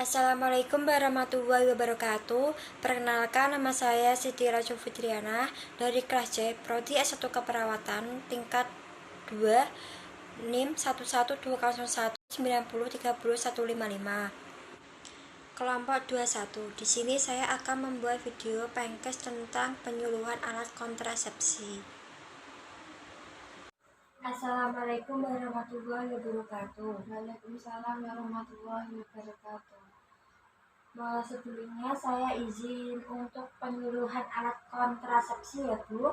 Assalamualaikum warahmatullahi wabarakatuh. Perkenalkan, nama saya Siti Raju Fitriana dari kelas C, Prodi S1 Keperawatan, tingkat 2, NIM 1120190303155. Kelompok 21. Di sini saya akan membuat video pengkes tentang penyuluhan alat kontrasepsi. Assalamualaikum warahmatullahi wabarakatuh. Waalaikumsalam warahmatullahi wabarakatuh. Sebelumnya saya izin untuk penyuluhan alat kontrasepsi ya Bu.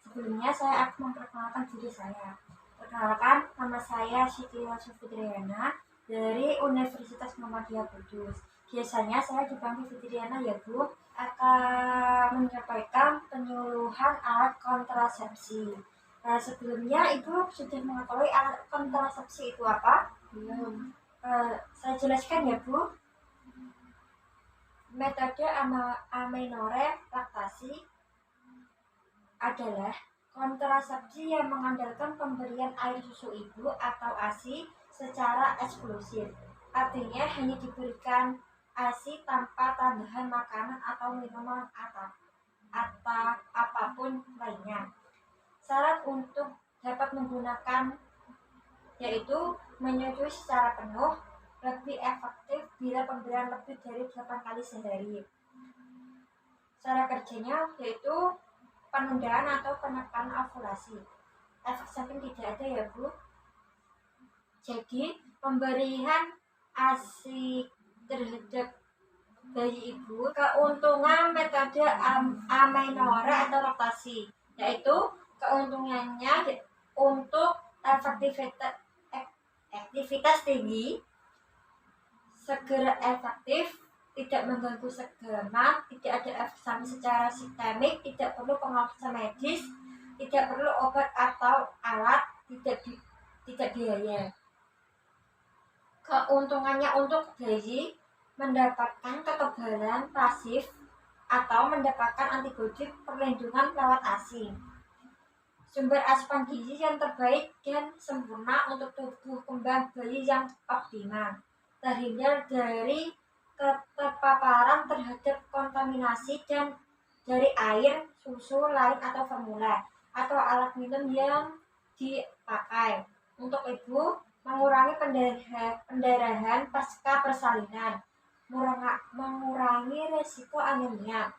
Sebelumnya saya akan memperkenalkan diri saya. Perkenalkan, nama saya Siti Fitriana dari Universitas Muhammadiyah Kudus. Biasanya saya dipanggil Fitriana ya Bu. Akan menyampaikan penyuluhan alat kontrasepsi. Nah, sebelumnya Ibu sudah mengetahui alat kontrasepsi itu apa? Belum. Saya jelaskan ya Bu. Metode amenorrhea-laktasi adalah kontrasepsi yang mengandalkan pemberian air susu ibu atau ASI secara eksklusif. Artinya hanya diberikan ASI tanpa tambahan makanan atau minuman atau apapun lainnya. Syarat untuk dapat menggunakan yaitu menyusui secara penuh, lebih efektif bila pemberian lebih dari 8 kali sehari. Cara kerjanya yaitu penundaan atau penekanan ovulasi. Efek samping tidak ada ya Bu. Jadi pemberian ASI terhadap bayi ibu, keuntungan metode amenorrhea atau laktasi, yaitu keuntungannya untuk aktivitas tinggi, segera efektif, tidak mengganggu segama, tidak ada efek samping secara sistemik, tidak perlu pengawasan medis, tidak perlu obat atau alat, tidak biaya. Keuntungannya untuk bayi mendapatkan kekebalan pasif atau mendapatkan antibodi perlindungan lewat ASI. Sumber asupan gizi yang terbaik dan sempurna untuk tubuh kembang bayi yang optimal. Terhindar dari keterpaparan terhadap kontaminasi dan dari air, susu, lain atau formula atau alat minum yang dipakai. Untuk ibu, mengurangi pendarahan pasca persalinan, mengurangi resiko anemia,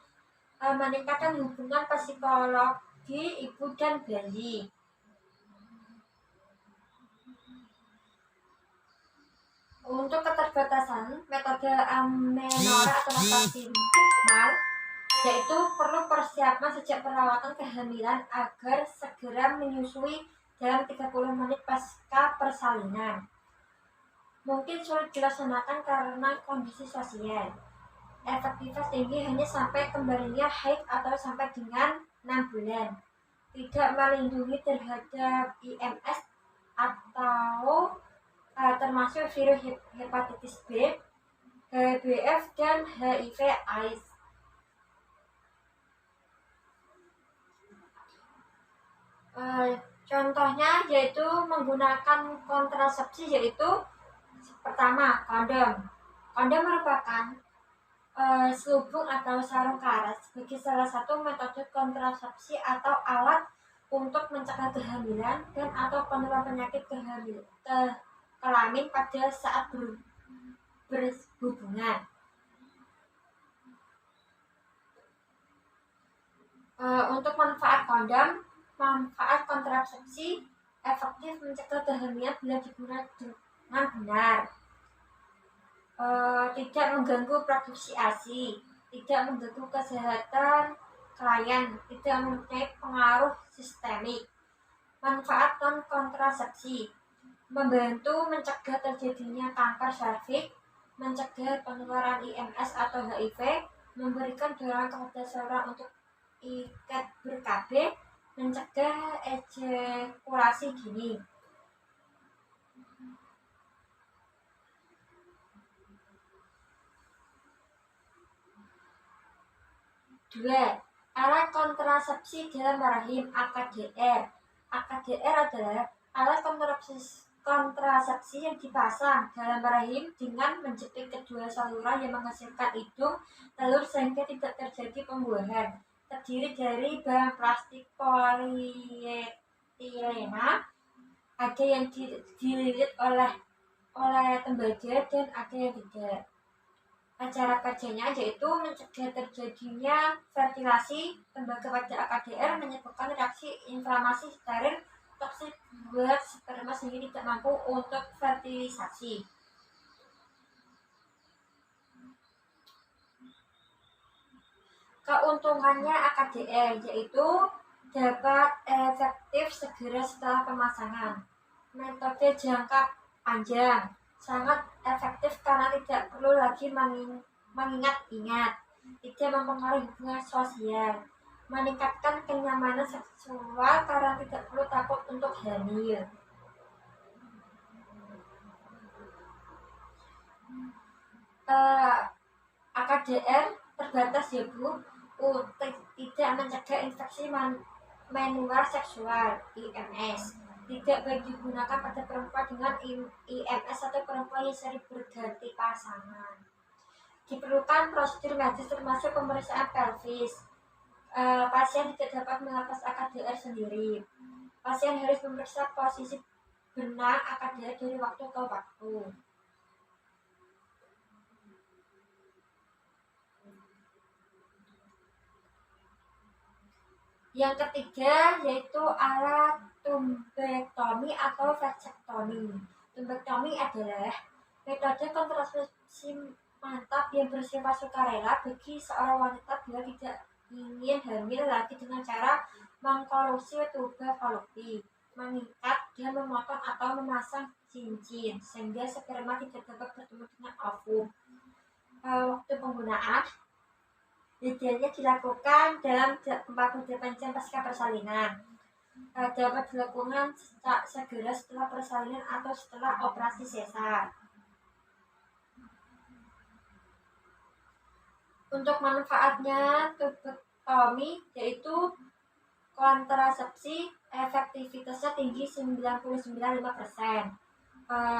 meningkatkan hubungan psikologi ibu dan bayi. Untuk keterbatasan metode amenorrhea atau laktasi normal, yaitu perlu persiapan sejak perawatan kehamilan agar segera menyusui dalam 30 menit pasca persalinan. Mungkin sulit dilaksanakan karena kondisi sosial. Efektivitas tinggi hanya sampai kembalinya haid atau sampai dengan 6 bulan. Tidak melindungi terhadap IMS atau termasuk virus hepatitis B, HBV, dan HIV/AIDS. Contohnya yaitu menggunakan kontrasepsi, yaitu pertama kondom. Kondom merupakan selubung atau sarung karet sebagai salah satu metode kontrasepsi atau alat untuk mencegah kehamilan dan atau penularan penyakit kelamin pada saat berhubungan. Untuk manfaat kondom, manfaat kontrasepsi efektif mencegah kehamilan bila digunakan dengan benar. Tidak mengganggu produksi ASI, tidak mengganggu kesehatan klien, tidak mempunyai pengaruh sistemik. Manfaat kontrasepsi membantu mencegah terjadinya kanker serviks, mencegah penularan IMS atau HIV, memberikan dorongan kepada seorang untuk ikat ber-KB, mencegah ejakulasi dini. Dua, alat kontrasepsi dalam rahim AKDR. AKDR adalah alat kontrasepsi yang dipasang dalam rahim dengan menjepit kedua saluran yang menghasilkan hidung telur sehingga tidak terjadi pembuahan. Terdiri dari bahan plastik polietilena, ada yang dililit oleh tembaga dan ada yang tidak. Cara kerjanya yaitu mencegah terjadinya fertilasi. Tembaga pada AKDR menyebabkan reaksi inflamasi steril toksik buat sperma sehingga tidak mampu untuk fertilisasi. Keuntungannya AKDR yaitu dapat efektif segera setelah pemasangan. Metode jangka panjang sangat efektif karena tidak perlu lagi mengingat-ingat, tidak mempengaruhi hubungan sosial, meningkatkan kenyamanan seksual karena tidak perlu takut untuk hamil. AKDR terbatas ya Bu, tidak mencegah infeksi menular seksual (IMS), tidak baik digunakan pada perempuan dengan IMS atau perempuan yang sering berganti pasangan. Diperlukan prosedur medis termasuk pemeriksaan pelvis. Pasien tidak dapat melepas AKDR sendiri. Pasien harus memeriksa posisi benang AKDR dari waktu ke waktu. Yang ketiga yaitu alat tumbektomi atau vasektomi. Tumbektomi adalah metode kontrasepsi mantap yang bersifat sukarela bagi seorang wanita bila tidak ingin hamil lagi dengan cara mengkolusi tuba falopi, mengikat dan memotong atau memasang cincin sehingga sperma tidak dapat bertemu dengan ovum. Waktu penggunaan idealnya dilakukan dalam 48 jam pasca persalinan. Dapat dilakukan segera setelah persalinan atau setelah operasi sesar. Untuk manfaatnya tumbektomi yaitu kontrasepsi, efektivitasnya tinggi 99,5%,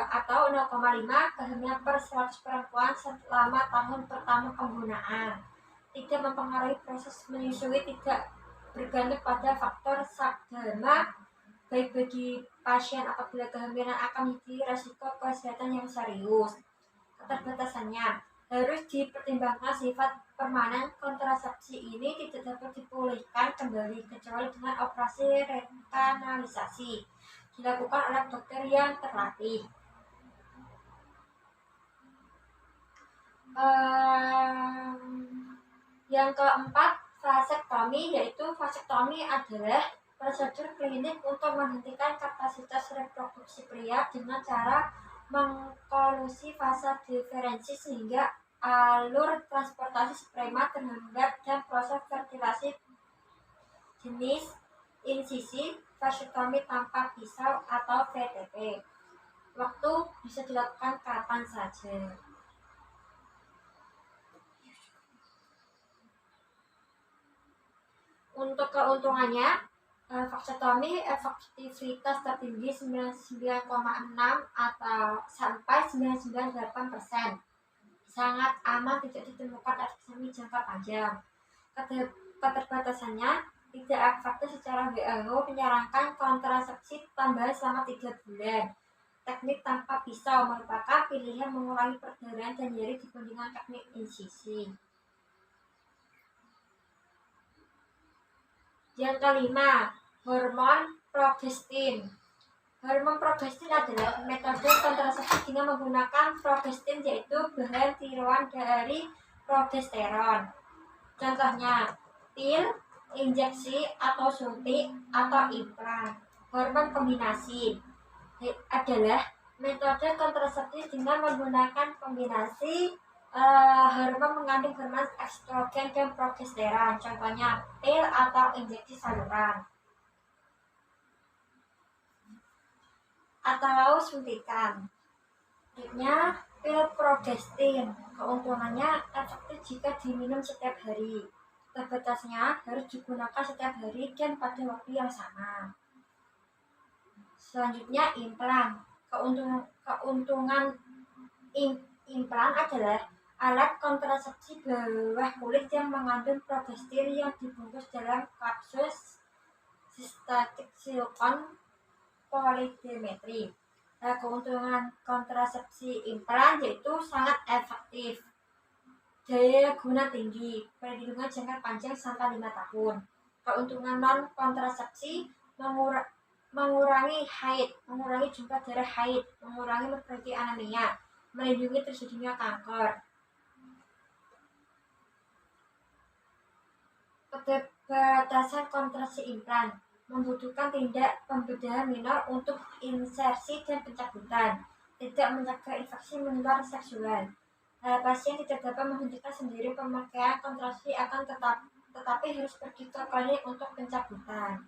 atau 0,5 kehamilan per 100 perempuan selama tahun pertama penggunaan. Tidak mempengaruhi proses menyusui, tidak bergantung pada faktor sakdama, baik bagi pasien apabila kehamilan akan memiliki resiko kesehatan yang serius. Keterbatasannya harus dipertimbangkan sifat permanen kontrasepsi ini tidak dapat dipulihkan kembali kecuali dengan operasi rekanalisasi dilakukan oleh dokter yang terlatih. Yang keempat, vasektomi, yaitu vasektomi adalah prosedur klinik untuk menghentikan kapasitas reproduksi pria dengan cara mengkolusi fasa diferensi sehingga alur transportasi sperma terhambat dan proses fertilasi jenis insisi vasektomi tanpa pisau atau VTP. Waktu bisa dilakukan kapan saja. Untuk keuntungannya, vasektomi efektivitas tertinggi 99,6 atau sampai 99,8%. Sangat aman, tidak ditemukan efek samping jangka panjang. Keterbatasannya tidak efektif secara WHO menyarankan kontrasepsi tambahan selama 3 bulan. Teknik tanpa pisau merupakan pilihan mengurangi perdarahan dan nyeri dibandingkan teknik insisi. Yang kelima, hormon progestin. Hormon progestin adalah metode kontrasepsi dengan menggunakan progestin, yaitu bahan tiruan dari progesteron. Contohnya, pil, injeksi atau suntik atau implan. Hormon kombinasi adalah metode kontrasepsi dengan menggunakan kombinasi hormon mengandung hormon estrogen dan progesteron. Contohnya, pil atau injeksi saluran atau suntikan. Berikutnya, pil progestin. Keuntungannya efektif jika diminum setiap hari. Terbatasnya harus digunakan setiap hari dan pada waktu yang sama. Selanjutnya, implan. Keuntungan implan adalah alat kontrasepsi bawah kulit yang mengandung progestin yang dibungkus dalam kapsul sistatik silikon polidimetri. Nah, keuntungan kontrasepsi implan yaitu sangat efektif, daya guna tinggi, perlindungan jangka panjang sampai 5 tahun. Keuntungan non kontrasepsi mengurangi haid, mengurangi jumlah darah haid, mengurangi morbidity anemia, melindungi terjadinya kanker. Keterbatasan kontrasepsi implan membutuhkan tindak pembedahan minor untuk insersi dan pencabutan, tidak mencegah infeksi menular seksual. Pasien tidak dapat menghentikan sendiri pemakaian kontrasepsi tetapi harus pergi ke klinik untuk pencabutan.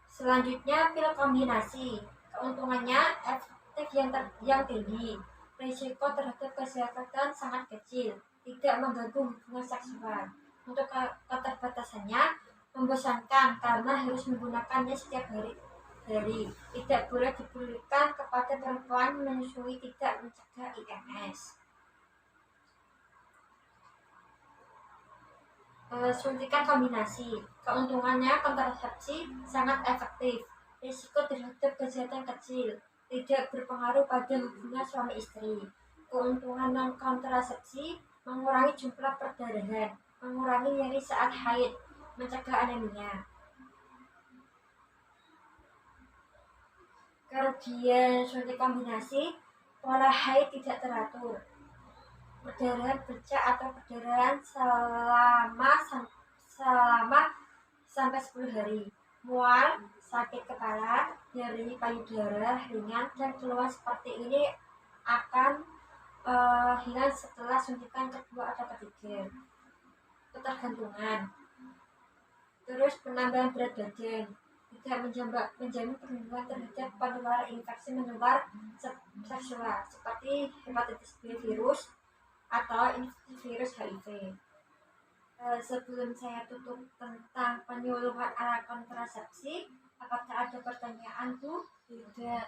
Selanjutnya, pil kombinasi. Keuntungannya efektif yang tinggi, risiko terhadap kesehatan sangat kecil, tidak mengganggu hubungan seksual. Untuk keterbatasannya, membosankan karena harus menggunakannya setiap hari. Tidak boleh diberikan kepada perempuan menyusui, tidak mencegah IMS. Suntikan kombinasi. Keuntungannya kontrasepsi sangat efektif, risiko terhadap kesehatan kecil, tidak berpengaruh pada hubungan suami istri. Keuntungan non kontrasepsi mengurangi jumlah perdarahan, mengurangi nyeri saat haid, mencegah anemia. Kerugian suntik kombinasi: pola haid tidak teratur, perdarahan bercak atau perdarahan selama sampai 10 hari, mual, sakit kepala, nyeri payudara ringan dan keluhan seperti ini akan hilang setelah suntikan kedua atau ketiga. Ketergantungan, terus penambahan berat badan, tidak menjamin perlindungan terhadap penularan infeksi menular seksual seperti hepatitis B virus atau infeksi virus HIV. Sebelum saya tutup tentang penyuluhan alat kontrasepsi, apakah ada pertanyaan, Bu? Tidak.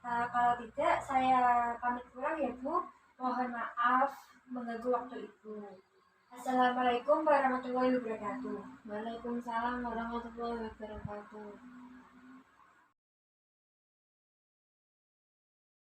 Kalau tidak, saya pamit pulang ya, Bu. Mohon maaf mengganggu waktu Ibu. Assalamualaikum warahmatullahi wabarakatuh. Waalaikumsalam warahmatullahi wabarakatuh.